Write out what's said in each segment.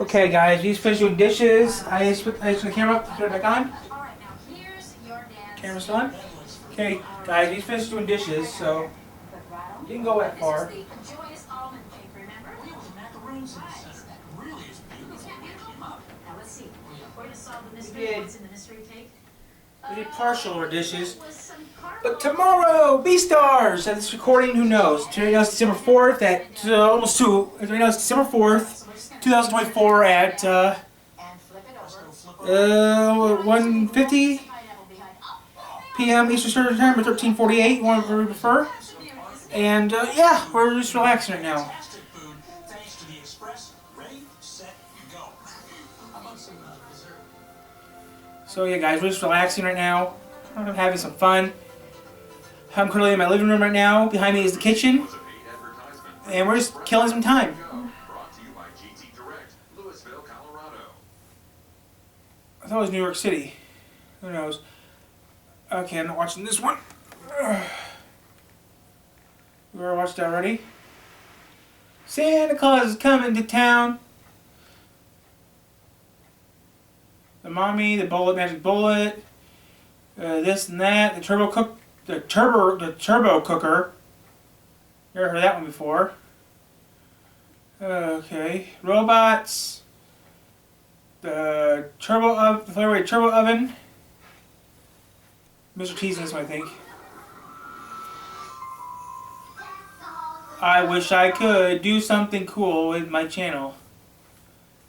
Okay, guys, we just finished doing dishes. I just put the camera up, put it back on. Camera's on. Okay, guys, we just finished doing dishes, so you didn't go that far. We did partial our dishes. But tomorrow, B-Stars! At this recording, who knows? Today now it's December 4th at almost 2. Right now it's December 4th, 2024 at 1:50 p.m. Eastern Standard Time, or 13:48, whatever we prefer. And yeah, we're just relaxing right now. So yeah, guys, we're just relaxing right now. I'm having some fun. I'm currently in my living room right now. Behind me is the kitchen. And we're just killing some time. I thought it was New York City. Who knows? Okay, I'm not watching this one. We already watched it already. Santa Claus is coming to town. The mommy, the bullet, magic bullet, this and that, the turbo cooker. Never heard of that one before. Okay, robots, the Flavor turbo oven. Mr. T's in this one, I think. I wish I could do something cool with my channel.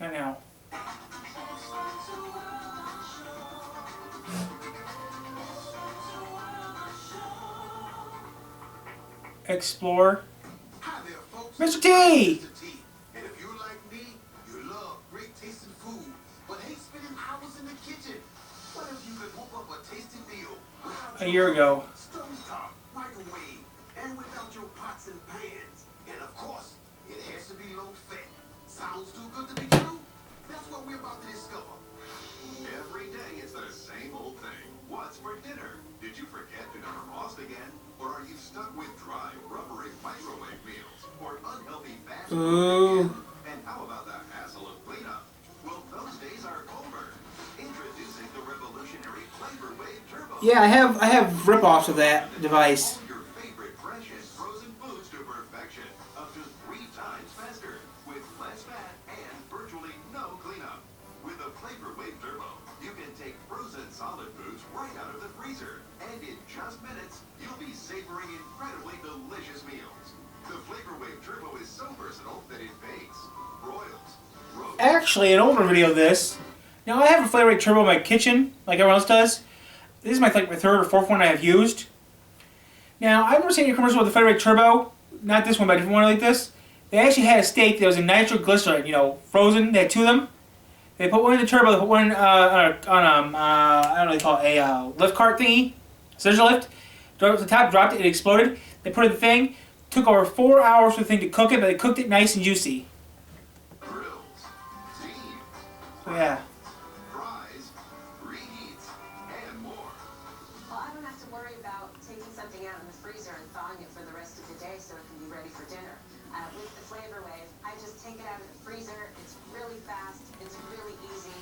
Not now. Explore. Mr. T! And if you're like me, you love great tasting food, but hate spending hours in the kitchen. What if you could whip up a tasty meal without A year ago. stovetop, microwave, and without your pots and pans? And of course, it has to be low fat. Sounds too good to be true? That's what we're about to discover. Every day it's the same old thing. What's for dinner? Did you forget to number Frost again? Or are you stuck with dry, rubbery microwave meals? Or unhealthy fast food again? And how about the hassle of cleanup? Well, those days are over. Introducing the revolutionary Flavor Wave Turbo. Yeah, I have rip-offs of that device. All your favorite fresh and frozen foods to perfection, up to 3 times faster, with less fat and virtually no cleanup. With the Flavor Wave Turbo, you can take frozen solid foods right out of the freezer, and in just minutes, you'll be savoring incredibly delicious meals. The Flavor Wave Turbo is so versatile that it bakes, broils, roasts. Actually, an older video of this. Now, I have a Flavor Wave Turbo in my kitchen, like everyone else does. This is my third or fourth one I have used. Now, I've never seen a commercial with the Flavor Wave Turbo. Not this one, but a different one like this. They actually had a steak that was in nitroglycerin, you know, frozen. They had 2 of them. They put one in the turbo, they put one on I don't know what they call it, a lift cart thingy, scissor lift. Drove it to the top, dropped it, it exploded. They put it in the thing. Took over 4 hours for the thing to cook it, but they cooked it nice and juicy. Grills, steams, So yeah. fries, reheats, and more. Well, I don't have to worry about taking something out in the freezer and thawing it for the rest of the day so it can be ready for dinner. With the Flavor Wave, I just take it out of the freezer. It's really fast, it's really easy,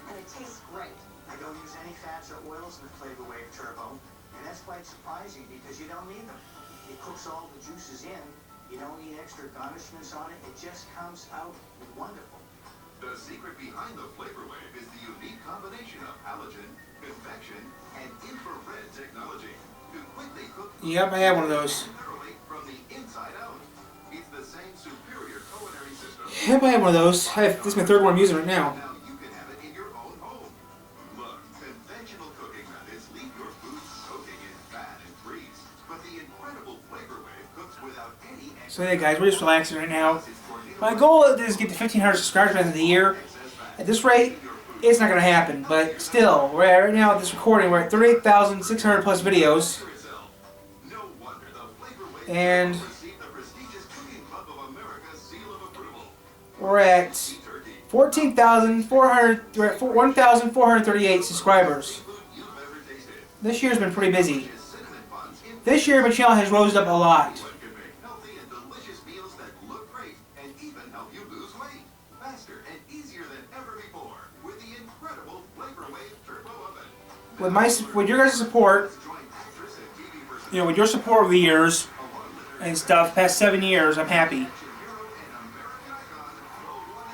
and it tastes great. I don't use any fats or oils in the Flavor Wave Turbo, and that's quite surprising because you don't need them. It cooks all the juices in. You don't need extra garnishments on it. It just comes out wonderful. The secret behind the Flavor Wave is the unique combination of halogen, convection, and infrared technology to quickly cook food Yep, I have one of those. thoroughly from the inside out. It's the same superior culinary system. Yep, I have one of those. This is my third one I'm using right now. Now you can have it in your own home. Look, conventional cooking methods leave your food soaking in fat and grease, but the incredible Flavor Wave cooks without any So yeah, guys, we're just relaxing right now. My goal is to get to 1,500 subscribers by the end of the year. At this rate, it's not going to happen, but still, right now at this recording, we're at 38,600 plus videos. No wonder the Flavor Wave And received the prestigious Cooking Club of America's seal of approval. we're at 1,438 subscribers. This year's been pretty busy. This year, my channel has rose up a lot. Healthy and delicious meals that look great and even help you lose weight. faster and easier than ever before with the incredible Flavor Wave Turbo Oven. With your guys' support, Join actress and TV you know, with your support over the years and stuff, past 7 years, I'm happy. hero and American icon, the one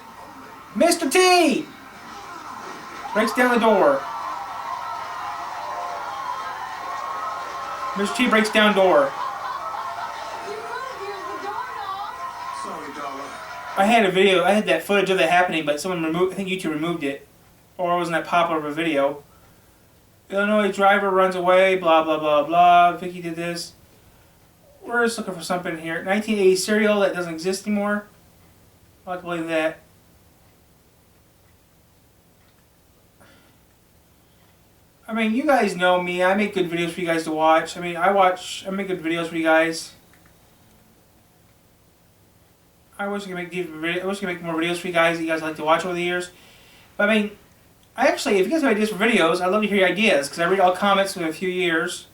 and only Mr. T breaks down the door. Mr. T breaks down door. You could have used the doorknob. Sorry, Dollar. I had a video. I had that footage of that happening, but someone removed. I think YouTube removed it, or it wasn't that popular of a video. Illinois driver runs away. Blah blah blah blah. Vicky did this. We're just looking for something here. 1980 cereal that doesn't exist anymore. I like to believe that. I mean, you guys know me. I make good videos for you guys to watch. I mean, I make good videos for you guys. I wish I could make more videos for you guys that you guys like to watch over the years. But I mean, if you guys have ideas for videos, I'd love to hear your ideas because I read all comments within a few years,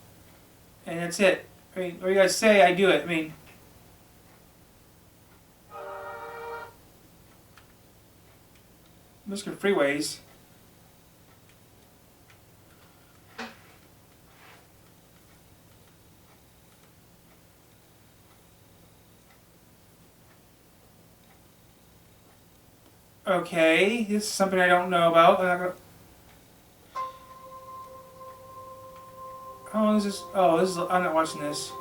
and that's it. I mean, what you guys say, I do it. I mean, Michigan freeways. Okay, this is something I don't know about. How long is this? Oh, this is. I'm not watching this.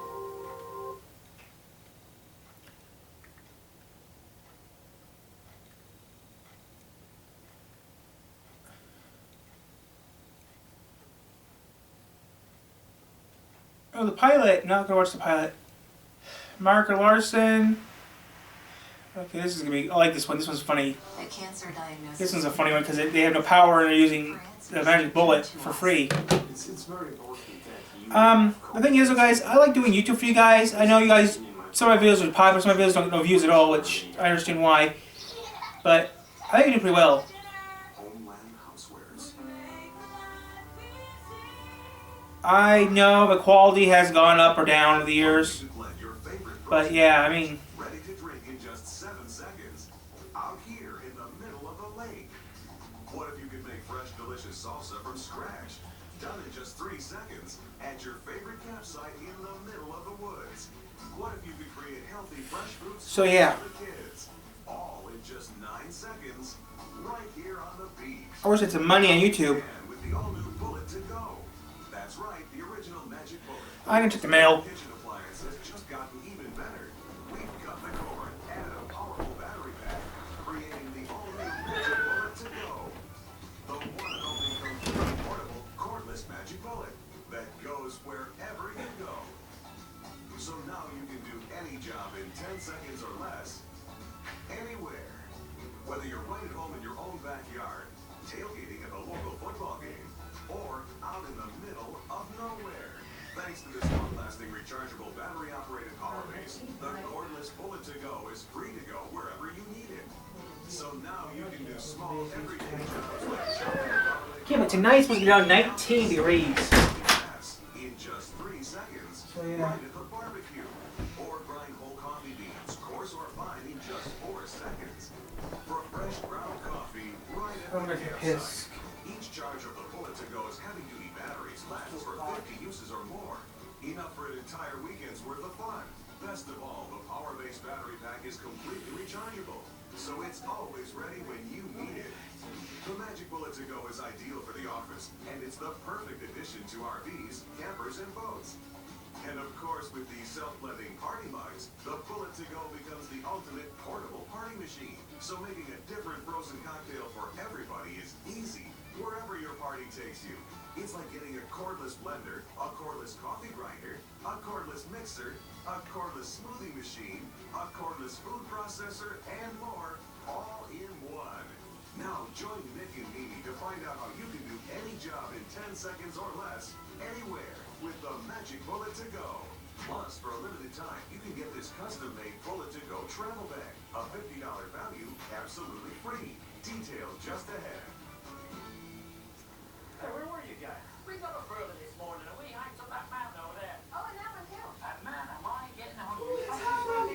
Oh, the pilot. Not gonna watch the pilot. Mark Larson. Okay, this is gonna be. I like this one. This one's funny. A cancer diagnosis. This one's a funny one because they have no power and they're using the magic bullet for free. It's very important that you The thing is, guys, I like doing YouTube for you guys. I know you guys. Some of my videos are popular. Some of my videos don't get no views at all, which I understand why. But I think you do pretty well. Homeland Housewares. I know the quality has gone up or down over the years, to blend your favorite but yeah, I mean, ready to drink in just 7 seconds. Out here in the middle of a lake. What if you could make fresh, delicious salsa from scratch? Done in just 3 seconds at your favorite campsite in the middle of the woods. What if you could create healthy, fresh fruit So, yeah. for the kids? All in just 9 seconds, right here on the beach. I wish I had some money on YouTube. And with the all-new Bullet to Go. That's right, the original Magic Bullet. I'm gonna check the mail. Kitchen appliance has just gotten even better. We've cut the cord, added a powerful battery pack, creating the all-new Magic Bullet to Go. The one and only completely portable, cordless Magic Bullet that goes wherever you go. So now you can do any job in 10 seconds or less, anywhere. Whether you're right at home in your own backyard, tailgating at the local football game, or out in the middle of nowhere. Thanks to this long-lasting rechargeable battery-operated power base, the cordless Bullet to Go is free to go wherever you need it. So now you can do small everyday jobs like chopping garlic, Yeah, but tonight's supposed to be down 19 degrees. gas in just 3 seconds, So, yeah. right at the barbecue, or grind whole coffee beans, coarse or fine, in just 4 seconds. For fresh ground coffee, right at I'm the gonna campsite. piss. Each charge of the Bullet to Go's heavy-duty batteries lasts for 50 uses or more. Enough for an entire weekend's worth of fun. Best of all, the power-based battery pack is completely rechargeable, so it's always ready when you need it. The Magic Bullet to Go is ideal for the office, and it's the perfect addition to RVs, campers, and boats. And of course, with these self-blending party mugs, the Bullet to Go becomes the ultimate portable party machine. So making a different frozen cocktail for everybody is easy, wherever your party takes you. It's like getting a cordless blender, a cordless coffee grinder, a cordless mixer, a cordless smoothie machine, a cordless food processor, and more, all in one. Now join Nick and Mimi to find out how you can do any job in 10 seconds or less, anywhere, with the Magic Bullet to Go. Plus, for a limited time, you can get this custom-made Bullet to Go travel bag, a $50 value, absolutely free. Details just ahead. Hey, where were you guys? We got up early this morning and we hiked up that mountain over there. Oh, and that one too. That mountain, why ain't getting hungry?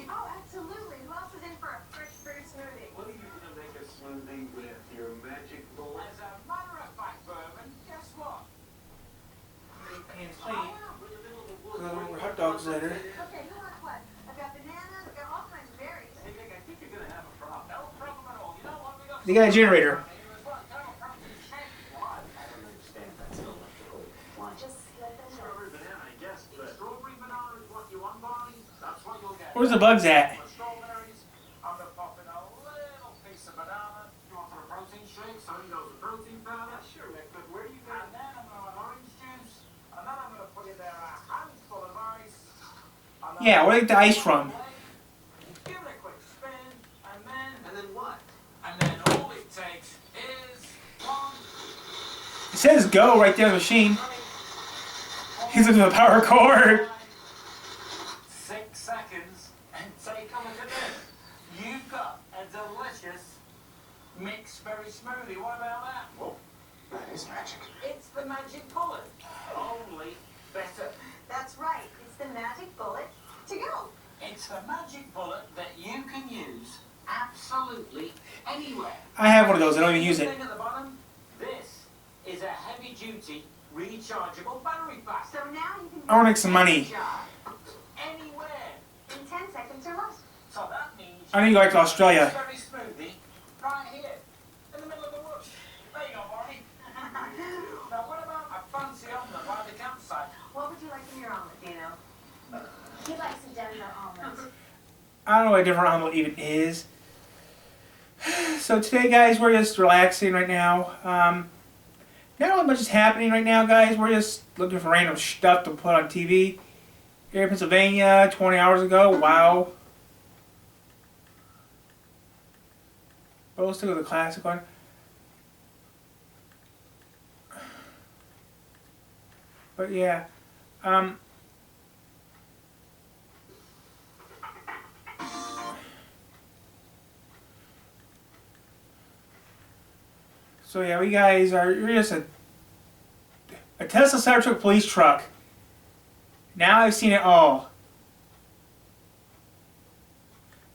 Oh, absolutely. Who else is in for a fresh fruit smoothie? What are you gonna make us Later. Okay, who wants what? I've got bananas, I've got all kinds of berries. Hey, Nick, I think you're gonna have a problem. No problem at all. You know what? We got They got a generator. I don't understand that still electrical. Why? Just let them know. strawberry banana, I guess, but strawberry banana is what you want, Barney. That's what you'll get. Where's the bugs at? For strawberries, I'm gonna pop in a little piece of banana. You want for a protein shake? So you know the protein powder. Yeah, sure, Nick, but where do you And then I'm gonna have orange juice. And then I'm gonna put in there a handful of ice. And then Yeah, where do you get the ice from? give it a quick spin, and then what? all it takes is one. It says go right there on the machine. He's looking at the power cord. 6 seconds, and take a look at this. You've got a delicious mixed berry smoothie. What about that? Whoa, that is magic. It's the magic bullet. Only better. That's right, it's the magic bullet to go. It's the magic bullet that you can use absolutely anywhere. I have one of those. I don't even use it. Thing at the bottom, this is a heavy-duty rechargeable battery pack. So now you can I wanna make some money. Charge anywhere. in 10 seconds or less. So that means I need to go back to Australia. Very smoothie, right here, in the middle of the woods. There you go, Barney. Now what about a fancy omelette by the campsite? What would you like in your omelet, Dino? He likes a Denver omelet. I don't know what a different omelet even is. So today, guys, we're just relaxing right now. Not really much is happening right now, guys. We're just looking for random stuff to put on TV. Here in Pennsylvania, 20 hours ago. Wow. But let's stick with the classic one. But yeah. So yeah, we guys are, you're just a Tesla Cybertruck police truck. Now I've seen it all.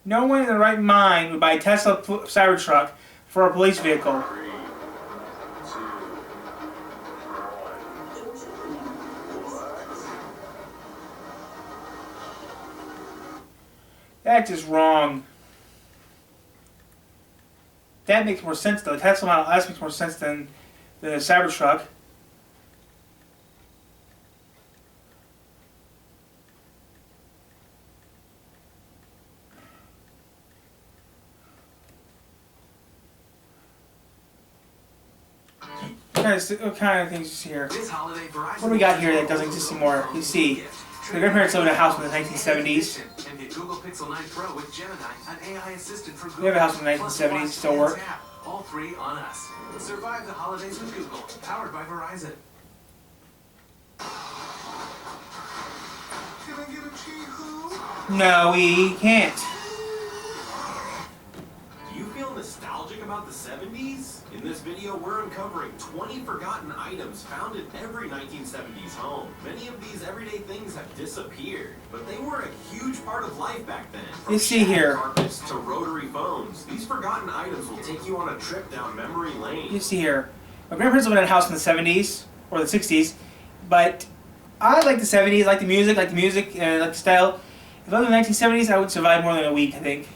No one in their right mind would buy a Tesla Cybertruck for a police vehicle. 3, 2, 1. That's just wrong. That makes more sense though. The Tesla Model S makes more sense than the Cybertruck. What kind of things you see here? This holiday, Verizon What do we got here that doesn't exist anymore? You see, the grandparents lived in a house in the 1970s. And get Google Pixel 9 Pro with Gemini, an AI assistant from Google. We have a house in the Plus 1970s, watch still and work. tap. All 3 on us. Survive the holidays with Google, powered by Verizon. Can I get a chee-hoo? No, we can't. Do you feel nostalgic about the 70s? In this video, we're uncovering 20 forgotten items found in every 1970s home. Many of these everyday things have disappeared, but they were a huge part of life back then. From You see shag here. carpets to rotary phones, these forgotten items will take you on a trip down memory lane. You see here, my grandparents lived in a house in the 70s or the 60s, but I like the 70s, like the music, and like the style. If I lived in the 1970s, I would survive more than a week, I think.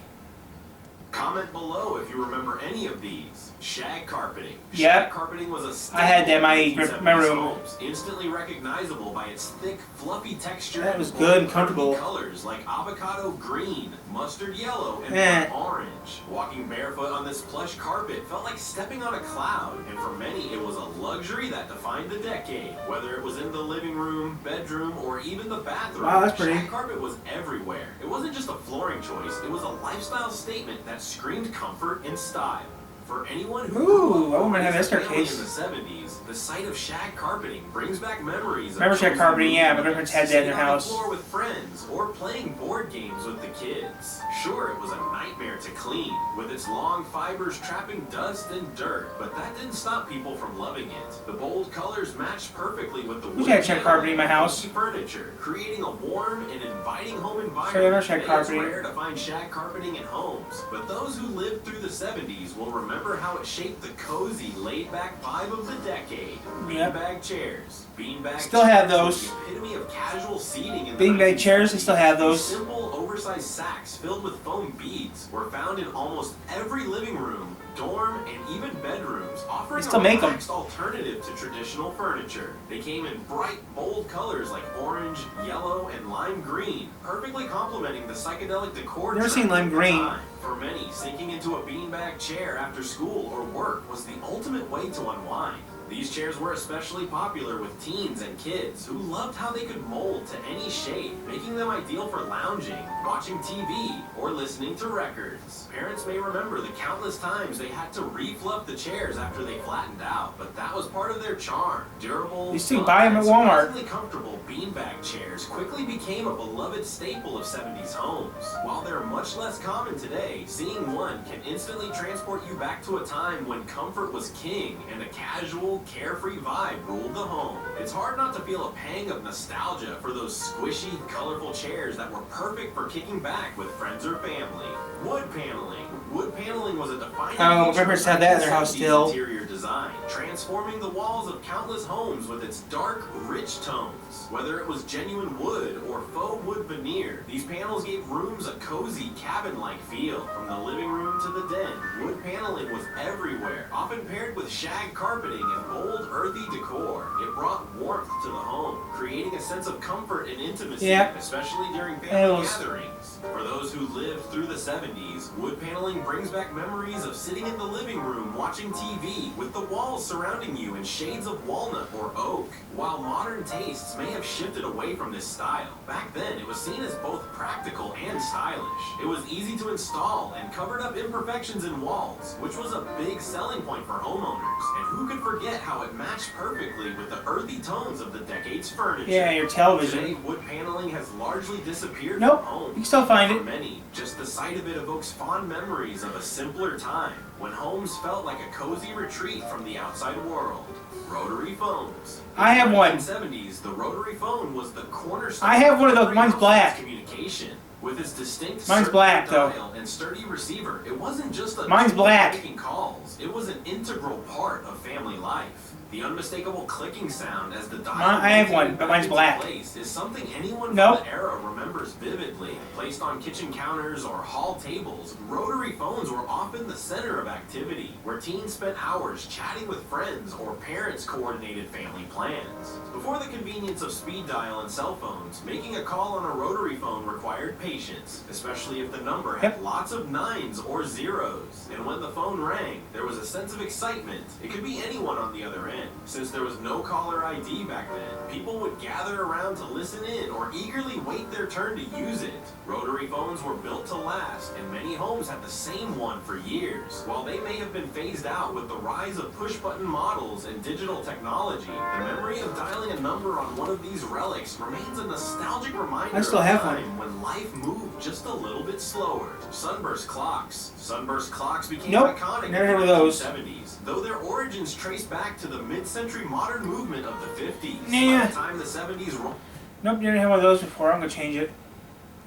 Comment below if you remember any of these. Shag carpeting. Yep. Shag carpeting was a staple I had that in my in 1970s room. homes, instantly recognizable by its thick, fluffy texture. That was and good and bold, comfortable. earthy colors like avocado green, mustard yellow, and Eh. burnt orange. Walking barefoot on this plush carpet felt like stepping on a cloud, and for many it was a luxury that defined the decade. Whether it was in the living room, bedroom, or even the bathroom, Wow, that's pretty. shag carpet was everywhere. It wasn't just a flooring choice, it was a lifestyle statement that screamed comfort and style. For anyone who Ooh, grew up I wouldn't have raised a that family staircase. in the 70s, the sight of shag carpeting brings back memories of Remember shag cozy carpeting? Yeah, my movie grandparents nights, had that in their sitting on house. the floor with friends, or playing board games with the kids. Sure, it was a nightmare to clean, with its long fibers trapping dust and dirt, but that didn't stop people from loving it. The bold colors matched perfectly with the We had shag carpeting in my house. furniture, creating a warm and inviting home environment. So, yeah, there's shag It's carpeting. rare to find shag carpeting in homes, but those who lived through the 70s will remember remember how it shaped the cozy, laid-back vibe of the decade. Yep. Beanbag chairs. Beanbag Still have chairs was those. the epitome of casual seating in the Beanbag chairs, I 1970s. still have those. Simple, oversized sacks filled with foam beads were found in almost every living room, dorm, and even bedrooms, offering They still a make 'em. relaxed alternative to traditional furniture. They came in bright, bold colors like orange, yellow, and lime green, perfectly complementing the psychedelic decor. Never trend seen lime of the green. time. For many, sinking into a beanbag chair after school or work was the ultimate way to unwind. These chairs were especially popular with teens and kids who loved how they could mold to any shape, making them ideal for lounging, watching TV, or listening to records. Parents may remember the countless times they had to refluff the chairs after they flattened out, but that was part of their charm. Durable, You still fun, buy 'em at and Walmart. surprisingly comfortable beanbag chairs quickly became a beloved staple of 70s homes. While they're much less common today, seeing one can instantly transport you back to a time when comfort was king and a casual, carefree vibe ruled the home. It's hard not to feel a pang of nostalgia for those squishy, colorful chairs that were perfect for kicking back with friends or family. Wood paneling. Wood paneling was a defining Oh, feature grandparents of had that in their house 1970s still. interior design, transforming the walls of countless homes with its dark, rich tones. Whether it was genuine wood or faux wood veneer, these panels gave rooms a cozy, cabin-like feel. From the living room to the den, wood paneling was everywhere, often paired with shag carpeting and bold, earthy decor. It brought warmth to the home, creating a sense of comfort and intimacy, Yeah. especially during It family was- gatherings. For those who lived through the 70s, wood paneling brings back memories of sitting in the living room watching TV with the walls surrounding you in shades of walnut or oak. While modern tastes may have shifted away from this style, back then it was seen as both practical and stylish. It was easy to install and covered up imperfections in walls, which was a big selling point for homeowners. And who could forget how it matched perfectly with the earthy tones of the decade's furniture? Yeah, your television. Today, wood paneling has largely disappeared Nope, from homes. you can still find For it. many, just the sight of it evokes fond memories of a simpler time when homes felt like a cozy retreat from the outside world. Rotary phones. I have one. In the 1970s, the rotary phone was the cornerstone. I have one of those. every Mine's household's black. Communication. With its distinct Mine's circular black, though. dial and sturdy receiver, it wasn't just a Mine's tool for black. making calls. It was an integral part of family life. The unmistakable clicking sound as the dial I have one, but mine's into black. place is something anyone Nope. from the era remembers vividly. Placed on kitchen counters or hall tables, rotary phones were often the center of activity, where teens spent hours chatting with friends or parents coordinated family plans. Before the convenience of speed dial and cell phones, making a call on a rotary phone required patience, especially if the number had Yep. lots of nines or zeros. And when the phone rang, there was a sense of excitement. It could be anyone on the other end. Since there was no caller ID back then, people would gather around to listen in or eagerly wait their turn to use it. Rotary phones were built to last, and many homes had the same one for years. While they may have been phased out with the rise of push-button models and digital technology, the memory of dialing a number on one of these relics remains a nostalgic reminder I still of have a one. time when life moved just a little bit slower. Sunburst clocks. Sunburst clocks became Nope, iconic never in heard the of those. 1970s, though their origins trace back to the mid-century modern movement of the 50s. Nah. By the time the 70s rolled, Nope, didn't have one of those before. I'm gonna change it.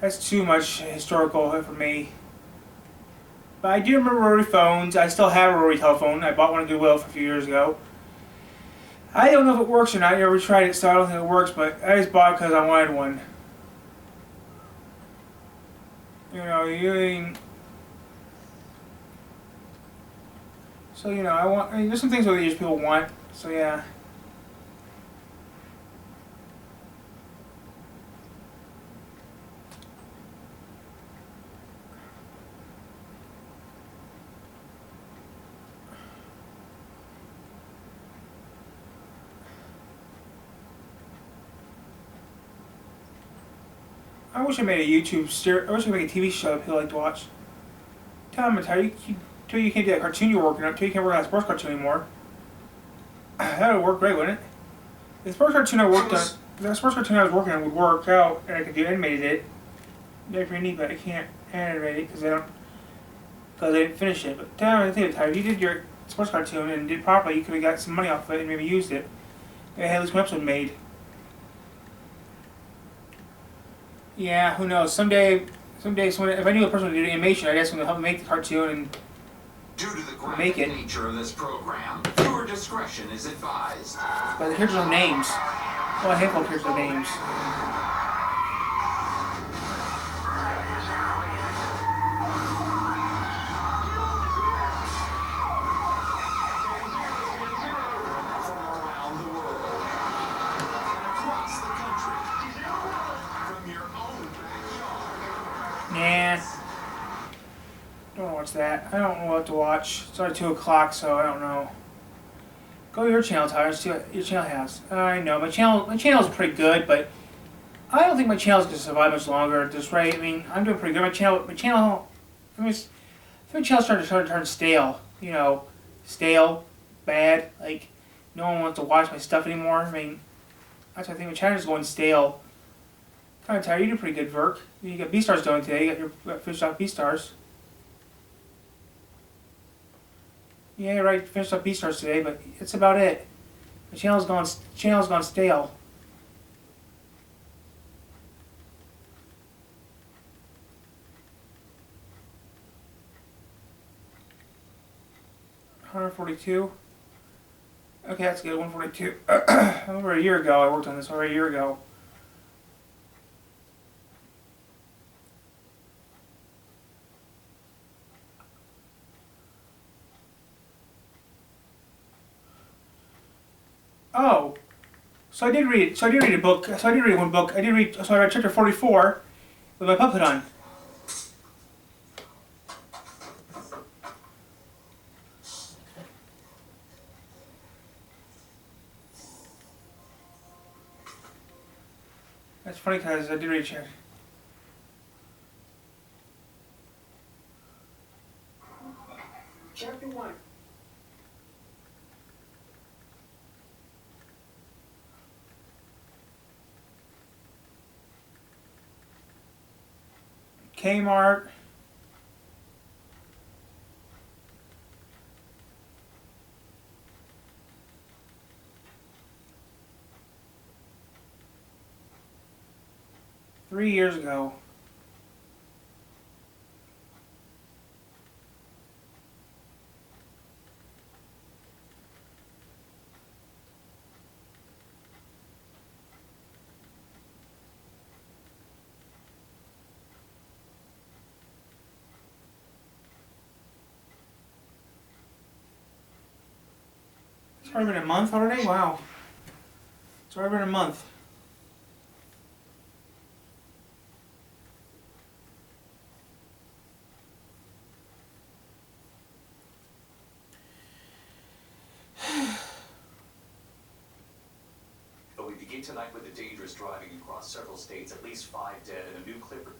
That's too much historical for me. But I do remember rotary phones. I still have a rotary telephone. I bought one at Goodwill for a few years ago. I don't know if it works or not. I never tried it, so I don't think it works. But I just bought it because I wanted one. You know, so you know, I mean, there's some things that just people want. So yeah. I wish I made a I wish I made a TV show that people like to watch. Tell them, you can't do that cartoon you're working on. Tell you can't work on a sports cartoon anymore. That would work great, wouldn't it? The sports cartoon I worked on, the sports cartoon I was working on would work out, and I could do animated it. That'd be pretty neat, but I can't animate it because I didn't finish it. But tell them, I think if you did your sports cartoon and did it properly, you could have got some money off of it and maybe used it. Maybe had at least one episode made. Yeah, who knows? Someday, if I knew a person who did animation, I'd ask them to help me make the cartoon, and Due to the Make graphic it. nature of this program, viewer discretion is advised. But here's the names. Oh, a handful of here's the names. From around the world and across the country, from your own backyard. Nah. Don't watch that. I don't know what to watch. It's already 2 o'clock, so I don't know. Go to your channel, Tyler. See what your channel has. I know my channel is pretty good, but I don't think my channel's gonna survive much longer at this rate. I mean, I'm doing pretty good. My channel, I mean, my channel's starting to turn stale. You know, stale, bad. Like no one wants to watch my stuff anymore. I mean, that's why I think my channel's going stale. Tyler, you do pretty good, Verk. You got B-Stars going today. You got your finished off B-Stars. Yeah, right. Finished up B-Stars today, but that's about it. The channel's gone stale. $142. Okay, that's good. 142. Over a year ago, I worked on this over a year ago. Oh, so I did read a book. So I did read one book. I read chapter 44 with my puppet on. That's funny because I did read chapter. Chapter 1. Kmart. Three years ago. It's already been a month already? Wow. It's already been a month. But we begin tonight with the dangerous driving across several states, at least 5 dead, and a new Clipper.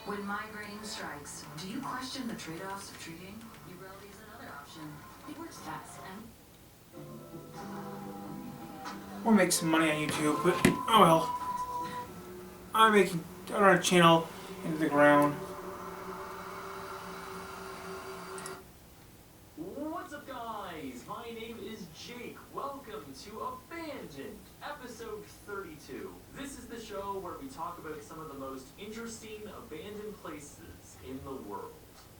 When migraine strikes, do you question the trade-offs of treating? Ubrelvy is another option. It works fast and We'll make some money on YouTube, but oh well. I'm on a channel into the ground. What's up, guys? My name is Jake. Welcome to Abandoned, episode 32. This is the show where we talk about some of the most interesting abandoned places in the world.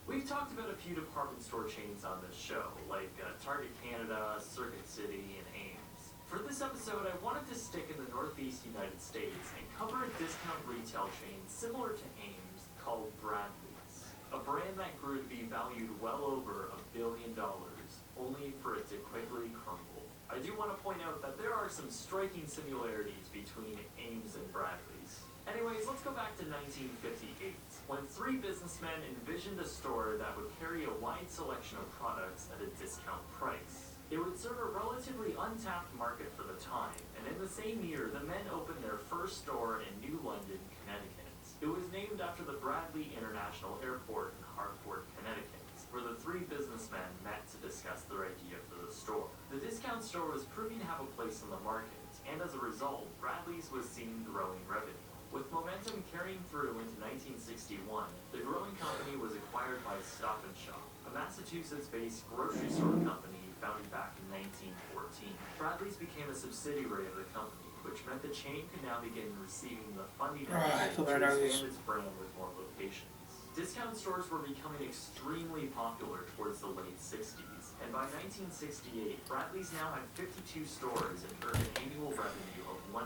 We've talked about a few department store chains on this show, like Target Canada, Circuit City, and Ames. For this episode, I wanted to stick in the Northeast United States and cover a discount retail chain similar to Ames called Bradley's. A brand that grew to be valued well over $1 billion, only for it to quickly crumble. I do want to point out that there are some striking similarities between Ames and Bradley's. Anyways, let's go back to 1958, when 3 businessmen envisioned a store that would carry a wide selection of products at a discount price. It would serve a relatively untapped market for the time, and in the same year, the men opened their first store in New London, Connecticut. It was named after the Bradley International Airport in Hartford, Connecticut, where the three businessmen met to discuss their idea for the store. The discount store was proving to have a place in the market, and as a result, Bradley's was seeing growing revenue. With momentum carrying through into 1961, the growing company was acquired by Stop & Shop, a Massachusetts-based grocery store company founded back in 1914. Bradley's became a subsidiary of the company, which meant the chain could now begin receiving the funding to expand its brand with more locations. Discount stores were becoming extremely popular towards the late 60s, and by 1968, Bradley's now had 52 stores and earned an annual revenue of $139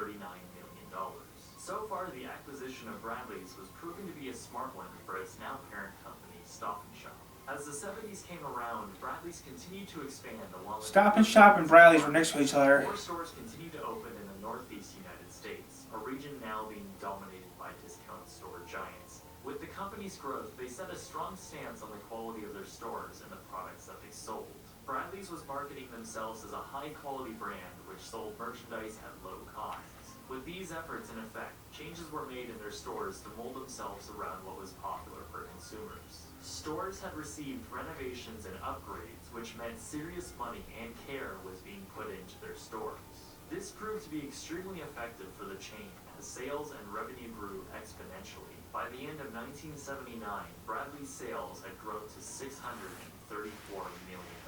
million. So far, the acquisition of Bradley's was proving to be a smart one for its now parent company, Stop & Shop. As the 70s came around, Bradley's continued to expand along with Stop & Shop and Bradley's were next to each other. More stores continued to open in the Northeast United States, a region now being dominated by discount store giants. With the company's growth, they set a strong stance on the quality of their stores and the products that they sold. Bradley's was marketing themselves as a high-quality brand which sold merchandise at low costs. With these efforts in effect, changes were made in their stores to mold themselves around what was popular for consumers. Stores had received renovations and upgrades, which meant serious money and care was being put into their stores. This proved to be extremely effective for the chain, as sales and revenue grew exponentially. By the end of 1979, Bradley's sales had grown to $634 million.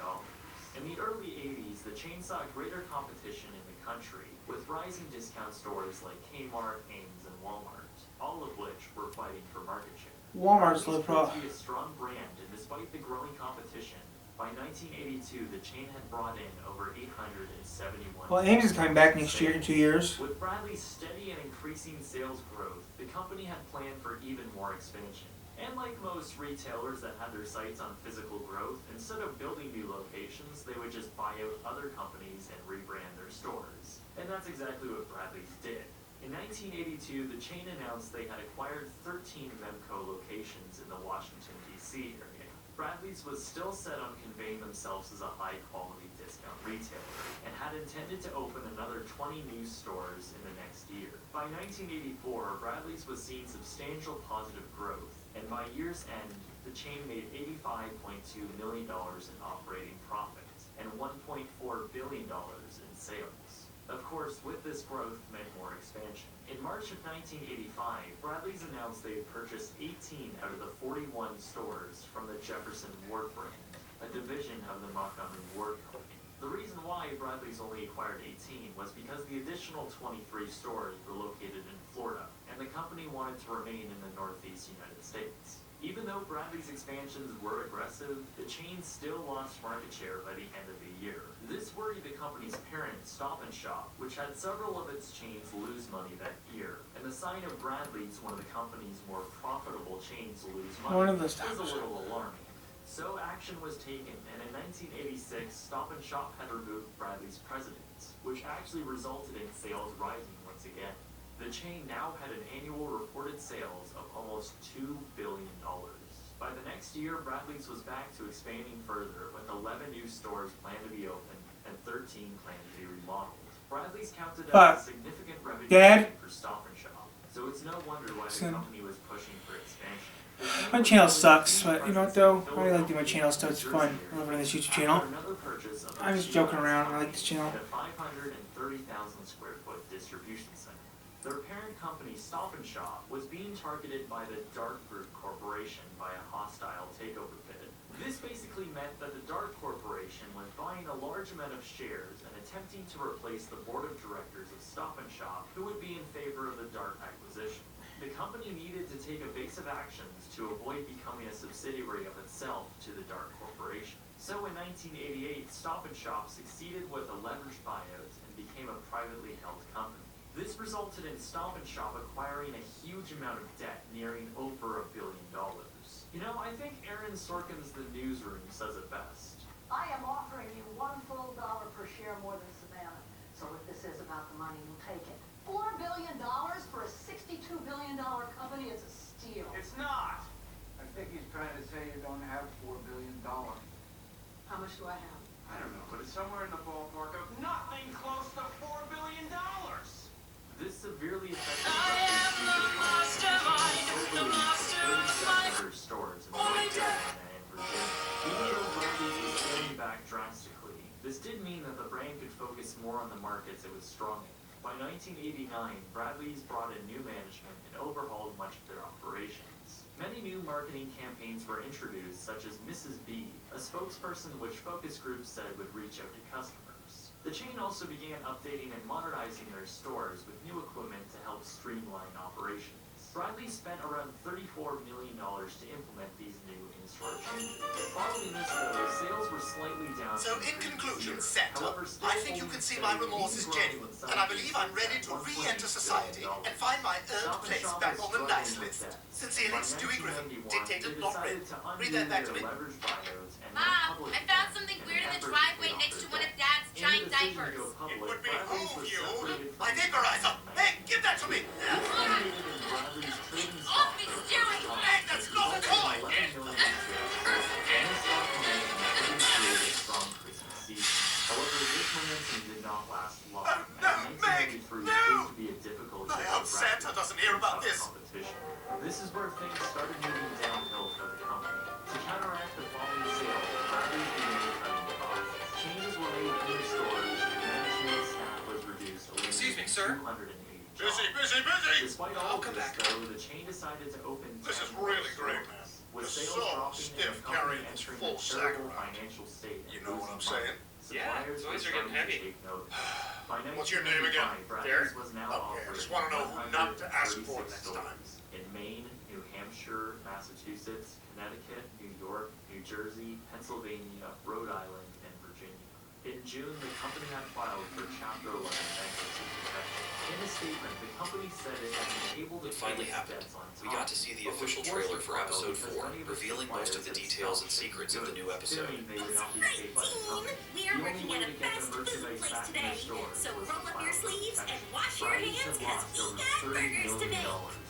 In the early 80s, the chain saw greater competition in the country, with rising discount stores like Kmart, Ames, and Walmart, all of which were fighting for market share. Walmart's Bradley's low proved to be a strong brand, and despite the growing competition, by 1982, the chain had brought in over 871. Well, Ames is coming back next year in 2 years. With Bradley's steady and increasing sales growth, the company had planned for even more expansion. And like most retailers that had their sights on physical growth, instead of building new locations, they would just buy out other companies and rebrand their stores. And that's exactly what Bradley's did. In 1982, the chain announced they had acquired 13 Memco locations in the Washington, D.C. area. Bradley's was still set on conveying themselves as a high-quality discount retailer, and had intended to open another 20 new stores in the next year. By 1984, Bradley's was seeing substantial positive growth, and by year's end, the chain made $85.2 million in operating profits, and $1.4 billion in sales. Of course, with this growth meant more expansion. In March of 1985, Bradley's announced they had purchased 18 out of the 41 stores from the Jefferson Ward brand, a division of the Montgomery Ward Company. The reason why Bradley's only acquired 18 was because the additional 23 stores were located in Florida, and the company wanted to remain in the Northeast United States. Even though Bradley's expansions were aggressive, the chain still lost market share by the end of the year. This worried the company's parent, Stop & Shop, which had several of its chains lose money that year. And the sign of Bradley's, one of the company's more profitable chains to lose money, was a little alarming. So action was taken, and in 1986, Stop & Shop had removed Bradley's president, which actually resulted in sales rising once again. The chain now had an annual reported sales of almost $2 billion. By the next year, Bradley's was back to expanding further, with 11 new stores planned to be opened and 13 planned to be remodeled. Bradley's counted as a significant revenue for Stop & Shop, so it's no wonder why the company was pushing for expansion. My channel sucks, but you know what though? I really like doing my channel stuff. It's fun. I love running this YouTube channel. I'm just joking around. I like this channel. 530,000 square foot distribution center. Their parent company, Stop & Shop, was being targeted by the Dart Group Corporation by a hostile takeover bid. This basically meant that the Dart Corporation was buying a large amount of shares and attempting to replace the board of directors of Stop & Shop, who would be in favor of the Dart acquisition. The company needed to take evasive actions to avoid becoming a subsidiary of itself to the Dart Corporation. So in 1988, Stop & Shop succeeded with a leveraged buyout and became a privately held company. This resulted in Stop & Shop acquiring a huge amount of debt, nearing over $1 billion. You know, I think Aaron Sorkin's The Newsroom says it best. I am offering you $1 full per share more than Savannah. So if this is about the money, you'll take it. $4 billion for a $62 billion company is a steal. It's not. I think he's trying to say you don't have $4 billion. How much do I have? I don't know, but it's somewhere in the ballpark of nothing close to $4 billion. This severely affected Bradley's future plans. brand could focus more on the markets it was strong in. By 1989, Bradley's brought in new management and overhauled much of their operations. Many new marketing campaigns were introduced, such as Mrs. B, a spokesperson which focus groups said would reach out to customers. The chain also began updating and modernizing their stores with new equipment to help streamline operations. Bradley spent around $34 million to implement these new in-store changes. Following this, though, sales were slightly down. So, in conclusion, Santa, I think you can see my remorse is genuine, and I believe I'm ready to re-enter society and find my earned place back on the nice list. Sincerely, Stewie Griffin, dictator not read. Read that back to me. Mom, I found something weird in the driveway next to one of Dad's giant diapers. It would behoove you. My vaporizer! Hey, give that to me! Get off me, Stewie! Hey, that's not a toy! However, this momentum did not last long. No, Meg! No! I hope Santa doesn't hear about this. This is where things started moving downhill for the company. To counteract the falling sales, Bradley began cutting costs. Changes were made in stores, and management staff was reduced. Excuse me, sir. 280 Busy! Despite all of this, though, the chain decided to open. This is really great, man. With You're sales so dropping stiff and the company carrying this entering full a sack terrible around. financial state. You know what I'm saying? Yeah, Suppliers those were are getting starting to heavy. take notice. By What's your name again? 1995, Bradley's Derek? was now Okay, I just operating want to know who not to ask for 136 next time. stores in Maine, New Hampshire, Massachusetts, Connecticut, New York, New Jersey, Pennsylvania, Rhode Island, and Virginia. In June, the company had filed for Chapter 11 bankruptcy protection. In a statement, the company said it had been able to Finally happened. We got to see the official trailer for episode 4, revealing most of the details and secrets of the new episode. We are working at a fast food place today, so roll up your sleeves and wash your hands because we got burgers to make.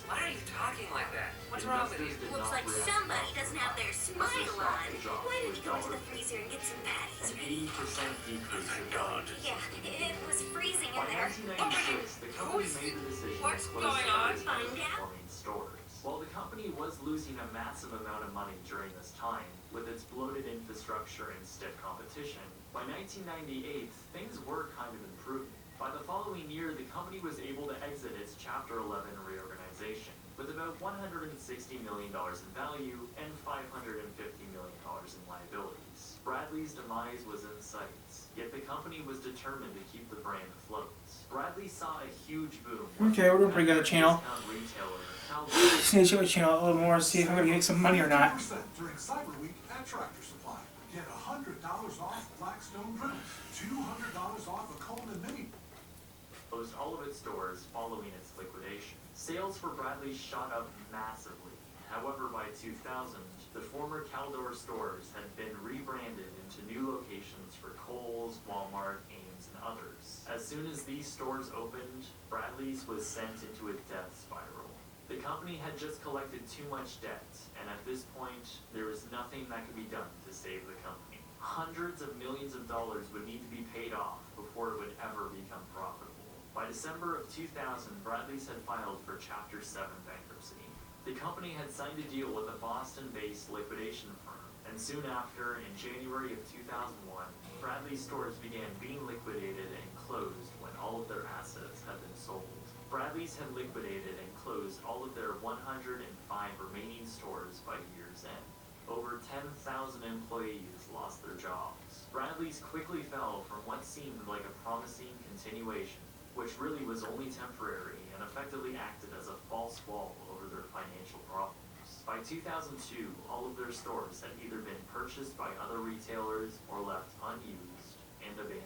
Why are you talking like that? What's wrong with you? Looks like somebody doesn't have their smile on. Why don't you go into the freezer and get some patties An ready? 80% decrease in God. Yeah, it was freezing By in there. 1996, the company made the decision What's to close going some on? of its Find out. underperforming stores. While the company was losing a massive amount of money during this time, with its bloated infrastructure and stiff competition, by 1998, things were kind of improving. By the following year, the company was able to exit its Chapter 11 reorganization, with about $160 million in value and $550 million in liabilities. Bradley's demise was in sight, yet the company was determined to keep the brand afloat. Bradley saw a huge boom. Okay, we're doing pretty good at the channel. Retailer, Just need to check my channel a little more, see if I'm gonna get some money or not. 20% during Cyber Week at Tractor Supply. Get $100 off Blackstone Griddle, $200 off a Coleman Mini. closed all of its stores following its liquidation. Sales for Bradley shot up massively. However, by 2000, the former Caldor stores had been rebranded into new locations for Kohl's, Walmart, Ames, and others. As soon as these stores opened, Bradley's was sent into a death spiral. The company had just collected too much debt, and at this point, there was nothing that could be done to save the company. Hundreds of millions of dollars would need to be paid off before it would ever become profitable. By December of 2000, Bradley's had filed for Chapter 7 bankruptcy. The company had signed a deal with a Boston-based liquidation firm, and soon after, in January of 2001, Bradley's stores began being liquidated and closed when all of their assets had been sold. Bradley's had liquidated and closed all of their 105 remaining stores by year's end. Over 10,000 employees lost their jobs. Bradley's quickly fell from what seemed like a promising continuation, which really was only temporary and effectively acted as a false wall over their financial problems. By 2002, all of their stores had either been purchased by other retailers or left unused and abandoned.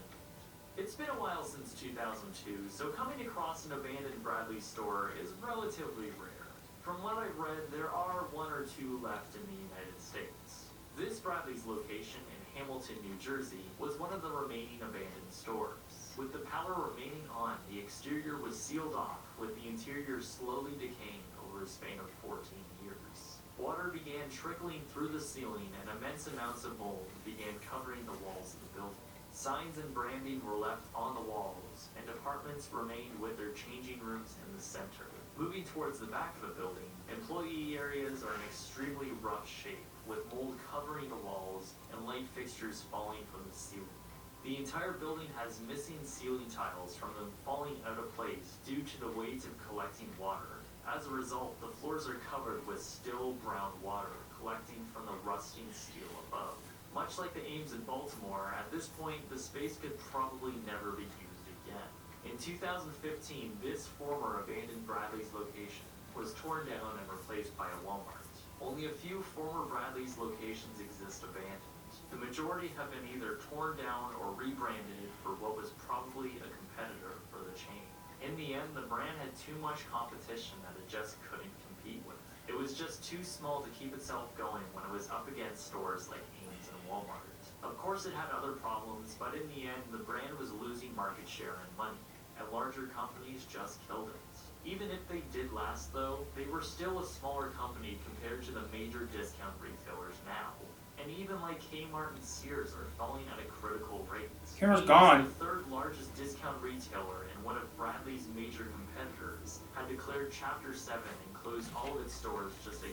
It's been a while since 2002, so coming across an abandoned Bradley store is relatively rare. From what I've read, there are one or two left in the United States. This Bradley's location in Hamilton, New Jersey, was one of the remaining abandoned stores. With the power remaining on, the exterior was sealed off, with the interior slowly decaying over a span of 14 years. Water began trickling through the ceiling and immense amounts of mold began covering the walls of the building. Signs and branding were left on the walls, and apartments remained with their changing rooms in the center. Moving towards the back of the building, employee areas are in extremely rough shape, with mold covering the walls and light fixtures falling from the ceiling. The entire building has missing ceiling tiles from them falling out of place due to the weight of collecting water. As a result, the floors are covered with still brown water collecting from the rusting steel above. Much like the Ames in Baltimore, at this point the space could probably never be used again. In 2015, this former abandoned Bradley's location was torn down and replaced by a Walmart. Only a few former Bradley's locations exist abandoned. The majority have been either torn down or rebranded for what was probably a competitor for the chain. In the end, the brand had too much competition that it just couldn't compete with. It was just too small to keep itself going when it was up against stores like Ames and Walmart. Of course it had other problems, but in the end, the brand was losing market share and money, and larger companies just killed it. Even if they did last though, they were still a smaller company compared to the major discount retailers now. And even like Kmart and Sears are falling at a critical rate. Kmart's gone. The third largest discount retailer and one of Bradley's major competitors had declared Chapter 7 and closed all of its stores just a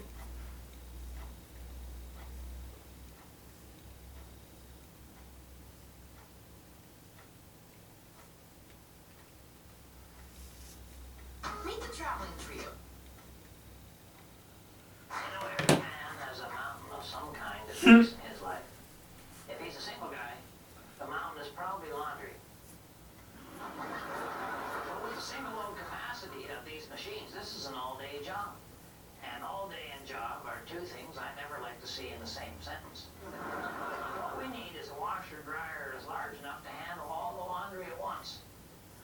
Meet the traveling trio. You know, every man has a mountain of some kind to fix in his life. If he's a single guy, the mountain is probably laundry. But with the single load capacity of these machines, this is an all-day job. And all-day and job are two things I never like to see in the same sentence. What we need is a washer-dryer that's large enough to handle all the laundry at once.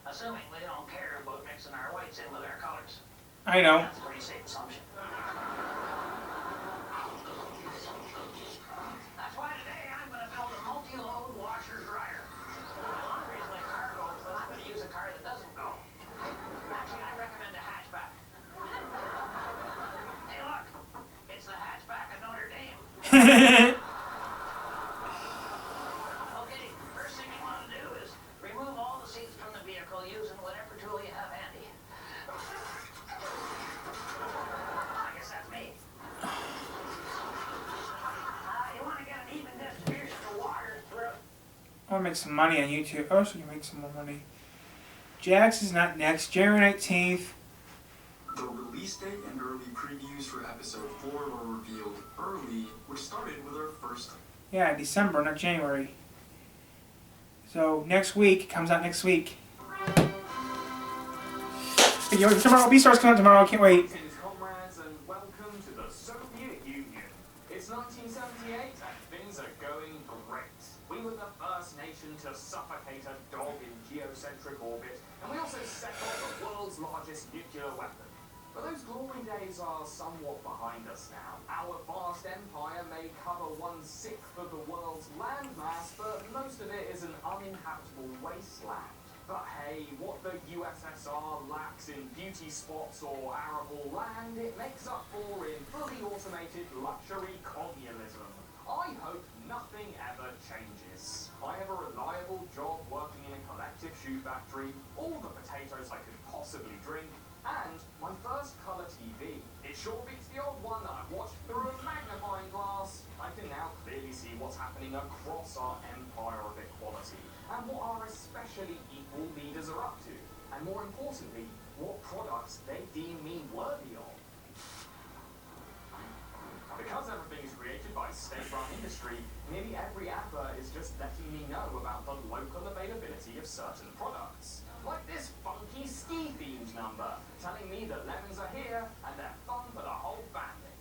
Assuming we don't care about mixing our whites in with our colors. I know. That's a pretty safe assumption. That's why today I'm going to build a multi-load washer-dryer. My laundry is like cargo, but I'm going to use a car that doesn't go. Actually, I recommend a hatchback. Hey, look. It's the hatchback of Notre Dame. Okay, first thing you want to do is remove all the seats from the vehicle using whatever tool you have handy. I guess that's me. You want to get an even distribution of water through. I want to make some money on YouTube. Oh, so you make some more money. Jax is not next. January 19th. The release date and early previews for episode 4 were revealed early, which started with our first. Yeah, December, not January. So next week, comes out next week. Tomorrow, B-Star's coming out tomorrow, I can't wait. Greetings, comrades, and welcome to the Soviet Union. It's 1978 and things are going great. We were the first nation to suffocate a dog in geocentric orbit, and we also set off the world's largest nuclear weapon. But those glory days are somewhat behind us now. Our vast empire may cover 1/6 of the world's landmass, but most of it is an uninhabitable wasteland. But hey, what the USSR lacks in beauty spots or arable land, it makes up for in fully automated luxury communism. I hope nothing ever changes. I have a reliable job working in a collective shoe factory, all the potatoes I could possibly drink, and my first colour TV. It sure beats the old one that I've watched through a magnifying glass. I can now clearly see what's happening across our empire of equality, and what our especially equal leaders are up to, and more importantly, what products they deem me worthy of. Because everything is created by state-run industry, nearly every advert is just letting me know about the local availability of certain products. Like this funky ski-themed number, telling me that lemons are here and they're fun for the whole family.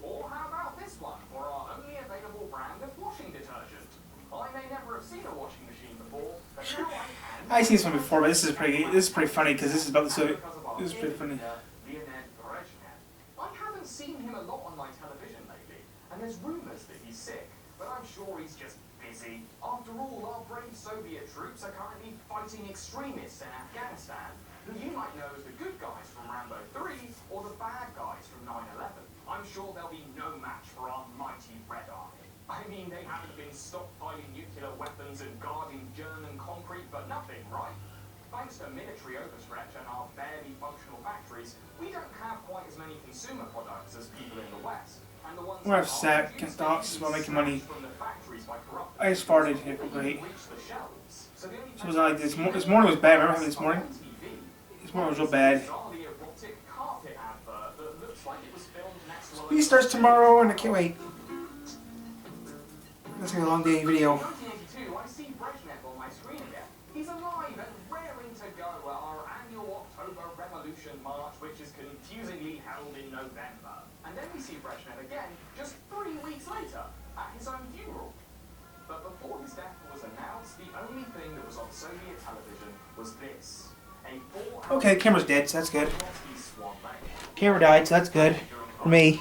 Or how about this one for our only available brand of washing detergent? I may never have seen a washing machine before, but now I can. I've seen this one before, but this is pretty funny because this is about the Soviet. This is pretty funny. Leonid Brezhnev. I haven't seen him a lot on my television lately, and there's rumors that he's sick, but I'm sure he's just busy. After all, our brave Soviet troops are currently fighting extremists in Afghanistan, who you might know as the good guys from Rambo 3 or the bad guys from 9/11. I'm sure there'll be no match for our mighty Red Army. I mean, they haven't been stockpiling nuclear weapons and guarding German concrete for nothing, right? Thanks to military overstretch and our barely functional factories, we don't have quite as many consumer products as people in the West. And the ones I'm upset. Can't thoughts about making money. I just farted. Great. So it was like this. This morning was bad. Remember having this morning? This morning was real bad. He starts tomorrow, and I can't wait. That's gonna be a long day video. I see Brezhnev on my screen again. He's alive and raring to go at our annual October Revolution March, which is confusingly held in November. And then we see Brezhnev again just 3 weeks later at his own funeral. But before his death was announced, the only thing that was on Soviet television was this. Okay, camera's dead, so that's good. Camera died, so that's good for me.